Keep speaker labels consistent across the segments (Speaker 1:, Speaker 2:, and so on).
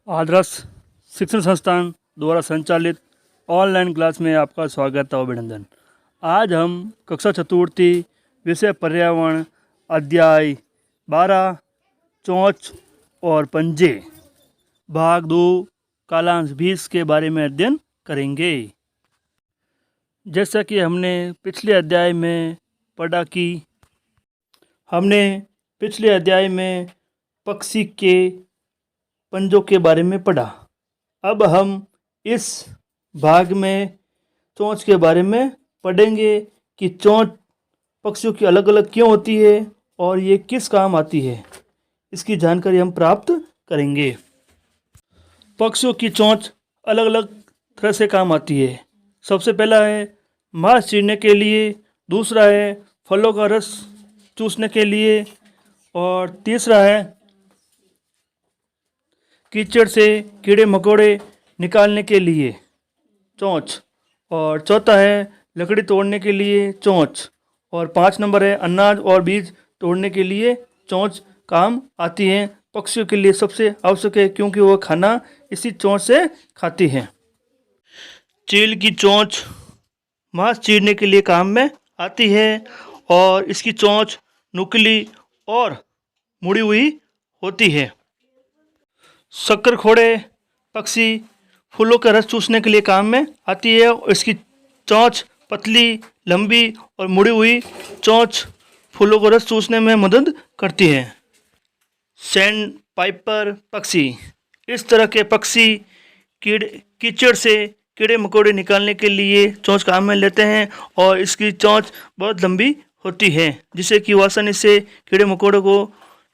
Speaker 1: आदर्श शिक्षण संस्थान द्वारा संचालित ऑनलाइन क्लास में आपका स्वागत और अभिनंदन। आज हम कक्षा चतुर्थी विषय पर्यावरण अध्याय 12 चोंच और पंजे भाग 2 कालांश 20 के बारे में अध्ययन करेंगे। जैसा कि हमने पिछले अध्याय में पढ़ा कि हमने पिछले अध्याय में पक्षी के पंजों के बारे में पढ़ा। अब हम इस भाग में चोंच के बारे में पढ़ेंगे कि चोंच पक्षियों की अलग अलग क्यों होती है और ये किस काम आती है, इसकी जानकारी हम प्राप्त करेंगे। पक्षियों की चोंच अलग अलग तरह से काम आती है। सबसे पहला है मांस चीरने के लिए, दूसरा है फलों का रस चूसने के लिए, और तीसरा है कीचड़ से कीड़े मकोड़े निकालने के लिए चोंच, और चौथा है लकड़ी तोड़ने के लिए चोंच, और 5 नंबर है अनाज और बीज तोड़ने के लिए चोंच काम आती है। पक्षियों के लिए सबसे आवश्यक है क्योंकि वह खाना इसी चोंच से खाती है। चील की चोंच मांस चीरने के लिए काम में आती है और इसकी चोंच नुकीली और मुड़ी हुई होती है। शक्करखोड़े पक्षी फूलों का रस चूसने के लिए काम में आती है और इसकी चोंच पतली लंबी और मुड़ी हुई चोंच फूलों का रस चूसने में मदद करती है। सैंड पाइपर पक्षी इस तरह के पक्षी कीचड़ से कीड़े मकोड़े निकालने के लिए चोंच काम में लेते हैं और इसकी चोंच बहुत लंबी होती है जिससे कि वो आसानी से कीड़े मकोड़े को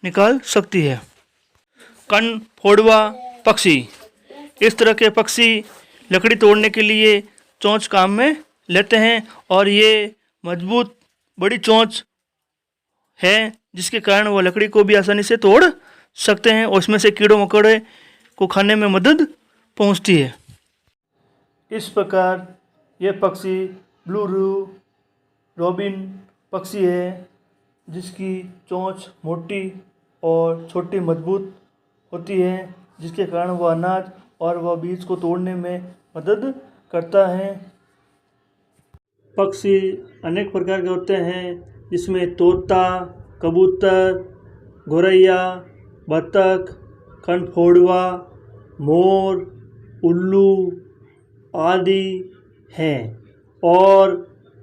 Speaker 1: निकाल सकती है। कनफोड़वा पक्षी इस तरह के पक्षी लकड़ी तोड़ने के लिए चोंच काम में लेते हैं और ये मजबूत बड़ी चोंच है जिसके कारण वो लकड़ी को भी आसानी से तोड़ सकते हैं और उसमें से कीड़ों मकोड़े को खाने में मदद पहुंचती है। इस प्रकार यह पक्षी ब्लू रॉबिन पक्षी है जिसकी चोंच मोटी और छोटी मजबूत होती है जिसके कारण वह अनाज और वह बीज को तोड़ने में मदद करता है। पक्षी अनेक प्रकार के होते हैं जिसमें तोता, कबूतर, गौरैया, बतख, कनफोड़वा, मोर, उल्लू आदि हैं और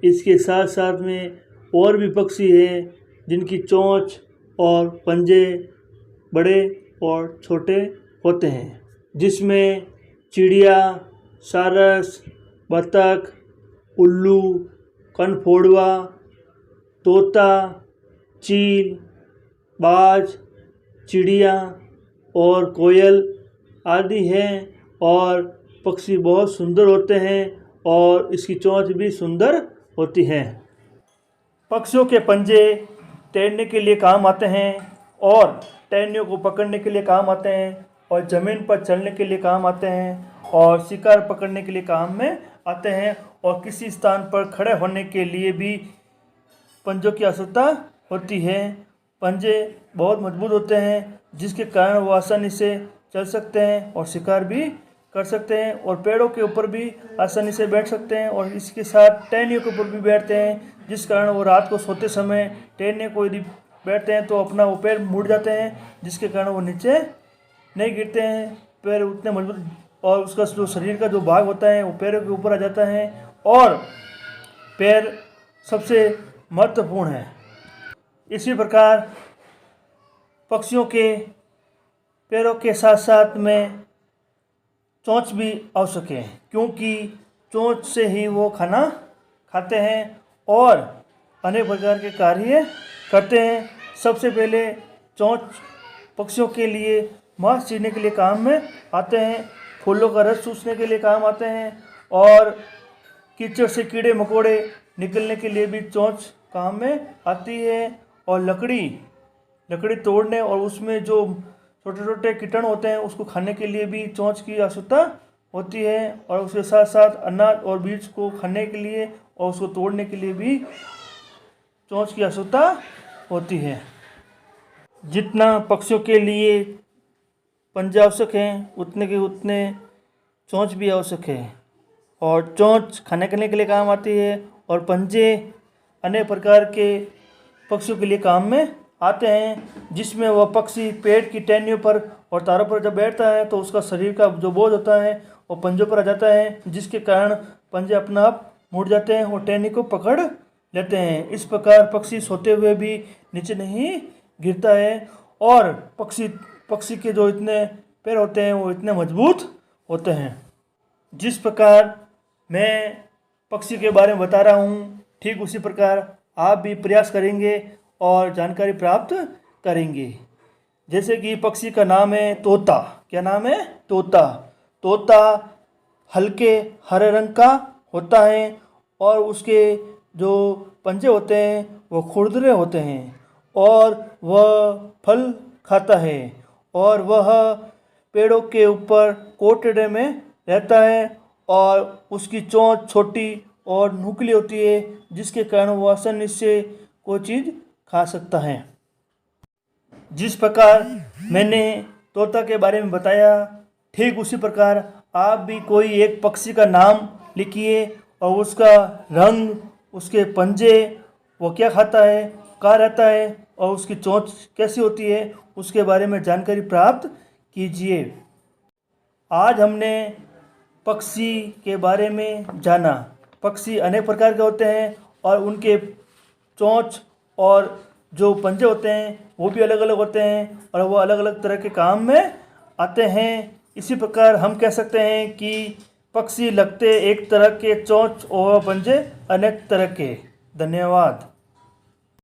Speaker 1: इसके साथ साथ में और भी पक्षी हैं जिनकी चोंच और पंजे बड़े और छोटे होते हैं जिसमें चिड़िया, सारस, बतख, उल्लू, कनफोड़वा, तोता, चील, बाज, चिड़िया और कोयल आदि हैं और पक्षी बहुत सुंदर होते हैं और इसकी चोंच भी सुंदर होती है। पक्षियों के पंजे तैरने के लिए काम आते हैं और टहनियों को पकड़ने के लिए काम आते हैं और ज़मीन पर चलने के लिए काम आते हैं और शिकार पकड़ने के लिए काम में आते हैं और किसी स्थान पर खड़े होने के लिए भी पंजों की आवश्यकता होती है। पंजे बहुत मजबूत होते हैं जिसके कारण वो आसानी से चल सकते हैं और शिकार भी कर सकते हैं और पेड़ों के ऊपर भी आसानी से बैठ सकते हैं और इसके साथ टहनियों के ऊपर भी बैठते हैं जिस कारण वो रात को सोते समय टहनियों को यदि बैठते हैं तो अपना वो पैर मुड़ जाते हैं जिसके कारण वो नीचे नहीं गिरते हैं। पैर उतने मजबूत और उसका जो शरीर का जो भाग होता है वो पैरों के ऊपर आ जाता है और पैर सबसे महत्वपूर्ण है। इसी प्रकार पक्षियों के पैरों के साथ साथ में चोंच भी आवश्यक है क्योंकि चोंच से ही वो खाना खाते हैं और अनेक प्रकार के कार्य करते हैं। सबसे पहले चोंच पक्षियों के लिए मांस चीरने के लिए काम में आते हैं। फूलों का रस चूसने के लिए काम आते हैं, और कीचड़ से कीड़े मकोड़े निकलने के लिए भी चोंच काम में आती है। और लकड़ी तोड़ने और उसमें जो छोटे छोटे कीटाणु होते हैं उसको खाने के लिए भी चोंच की आवश्यकता होती है। और उसके साथ साथ अनाज और बीज को खाने के लिए और उसको तोड़ने के लिए भी चोंच की आवश्यकता होती है। जितना पक्षियों के लिए पंजे आवश्यक हैं उतने चोंच भी आवश्यक है। और चोंच खाने के लिए काम आती है, और पंजे अनेक प्रकार के पक्षियों के लिए काम में आते हैं, जिसमें वह पक्षी पेड़ की टहनियों पर और तारों पर जब बैठता है तो उसका शरीर का जो बोझ होता है वो पंजों पर आ जाता है, जिसके कारण पंजे अपना आप मुड़ जाते हैं और टहनी को पकड़ लेते हैं। इस प्रकार पक्षी सोते हुए भी नीचे नहीं गिरता है, और पक्षी के जो इतने पैर होते हैं वो इतने मजबूत होते हैं। जिस प्रकार मैं पक्षी के बारे में बता रहा हूँ, ठीक उसी प्रकार आप भी प्रयास करेंगे और जानकारी प्राप्त करेंगे। जैसे कि पक्षी का नाम है तोता। क्या नाम है? तोता हल्के हरे रंग का होता है, और उसके जो पंजे होते हैं वो खुरदरे होते हैं, और वह फल खाता है, और वह पेड़ों के ऊपर कोटड़े में रहता है, और उसकी चोंच छोटी और नुकीली होती है, जिसके कारण वह आसानी से कोई चीज़ खा सकता है। जिस प्रकार मैंने तोता के बारे में बताया, ठीक उसी प्रकार आप भी कोई एक पक्षी का नाम लिखिए, और उसका रंग, उसके पंजे, वो क्या खाता है, कहाँ रहता है, और उसकी चोंच कैसी होती है, उसके बारे में जानकारी प्राप्त कीजिए। आज हमने पक्षी के बारे में जाना। पक्षी अनेक प्रकार के होते हैं, और उनके चोंच और जो पंजे होते हैं वो भी अलग अलग होते हैं, और वो अलग अलग तरह के काम में आते हैं। इसी प्रकार हम कह सकते हैं कि पक्षी लगते एक तरह के, चोंच और पंजे अनेक तरह के। धन्यवाद।